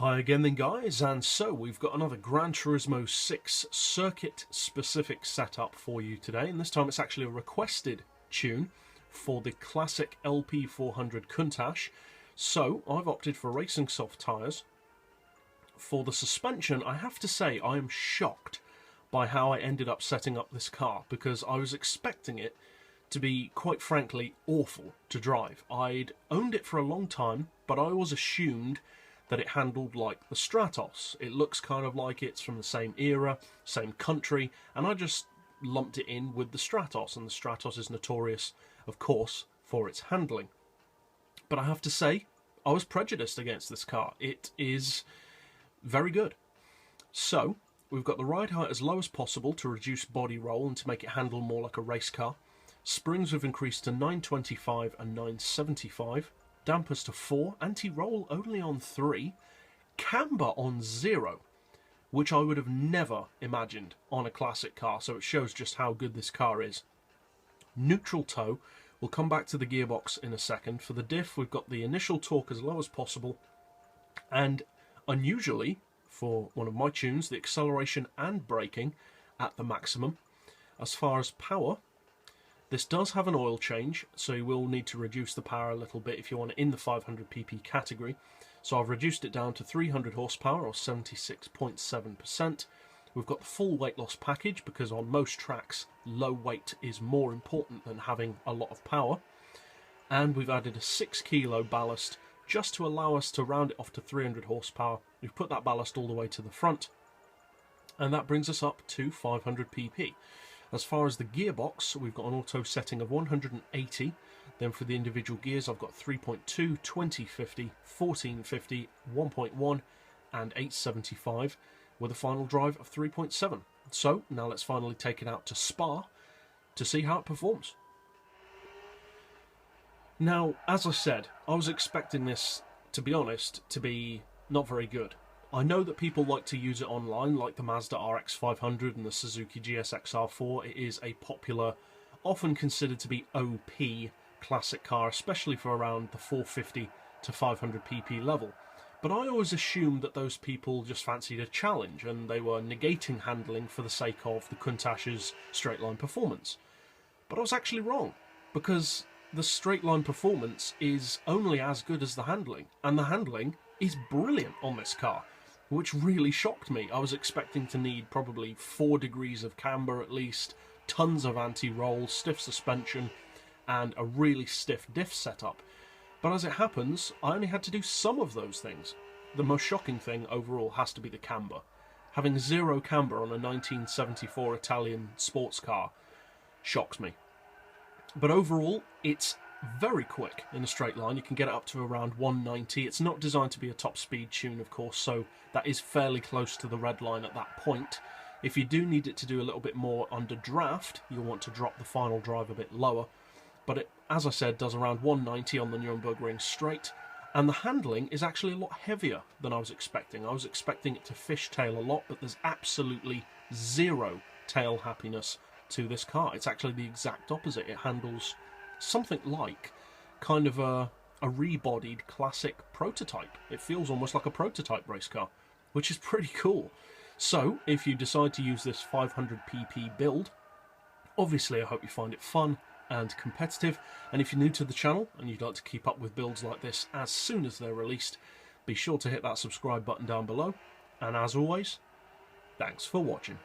Hi again then guys, and so we've got another GranTurismo 6 circuit-specific setup for you today, and this time it's actually a requested tune for the classic LP400 Countach. So I've opted for racing soft tyres. For the suspension, I have to say I am shocked by how I ended up setting up this car, because I was expecting it to be, quite frankly, awful to drive. I'd owned it for a long time, but I always assumed that it handled like the Stratos. It looks kind of like it's from the same era, same country, and I just lumped it in with the Stratos, and the Stratos is notorious, of course, for its handling. But I have to say, I was prejudiced against this car. It is very good. So, we've got the ride height as low as possible to reduce body roll and to make it handle more like a race car. Springs we've increased to 925 and 975. Dampers to 4, anti-roll only on 3, camber on 0, which I would have never imagined on a classic car, so it shows just how good this car is. Neutral toe, we'll come back to the gearbox in a second. For the diff, we've got the initial torque as low as possible, and unusually, for one of my tunes, the acceleration and braking at the maximum. As far as power, this does have an oil change, so you will need to reduce the power a little bit if you want it in the 500 pp category. So I've reduced it down to 300 horsepower or 76.7%. We've got the full weight loss package because on most tracks low weight is more important than having a lot of power. And we've added a 6 kilo ballast just to allow us to round it off to 300 horsepower. We've put that ballast all the way to the front, and that brings us up to 500 pp. As far as the gearbox, we've got an auto setting of 180. Then for the individual gears, I've got 3.2, 2050, 1450, 1.1 and 875 with a final drive of 3.7. So now let's finally take it out to Spa to see how it performs. Now, as I said, I was expecting this, to be honest, to be not very good. I know that people like to use it online, like the Mazda RX-500 and the Suzuki GSX-R4. It is a popular, often considered to be OP classic car, especially for around the 450 to 500 pp level. But I always assumed that those people just fancied a challenge and they were negating handling for the sake of the Countach's straight line performance. But I was actually wrong, because the straight line performance is only as good as the handling, and the handling is brilliant on this car, which really shocked me. I was expecting to need probably 4 degrees of camber at least, tons of anti-roll, stiff suspension, and a really stiff diff setup. But as it happens, I only had to do some of those things. The most shocking thing overall has to be the camber. Having 0 camber on a 1974 Italian sports car shocks me. But overall, it's very quick in a straight line. You can get it up to around 190. It's not designed to be a top speed tune, of course, so that is fairly close to the red line at that point. If you do need it to do a little bit more under draft, you'll want to drop the final drive a bit lower. But it, as I said, does around 190 on the Nürburgring straight, and the handling is actually a lot heavier than I was expecting. I was expecting it to fishtail a lot, but there's absolutely 0 tail happiness to this car. It's actually the exact opposite. It handles something like kind of a rebodied classic prototype. It feels almost like a prototype race car, which is pretty cool. So if you decide to use this 500 pp build, obviously I hope you find it fun and competitive, and if you're new to the channel and you'd like to keep up with builds like this as soon as they're released, be sure to hit that subscribe button down below, and as always, thanks for watching.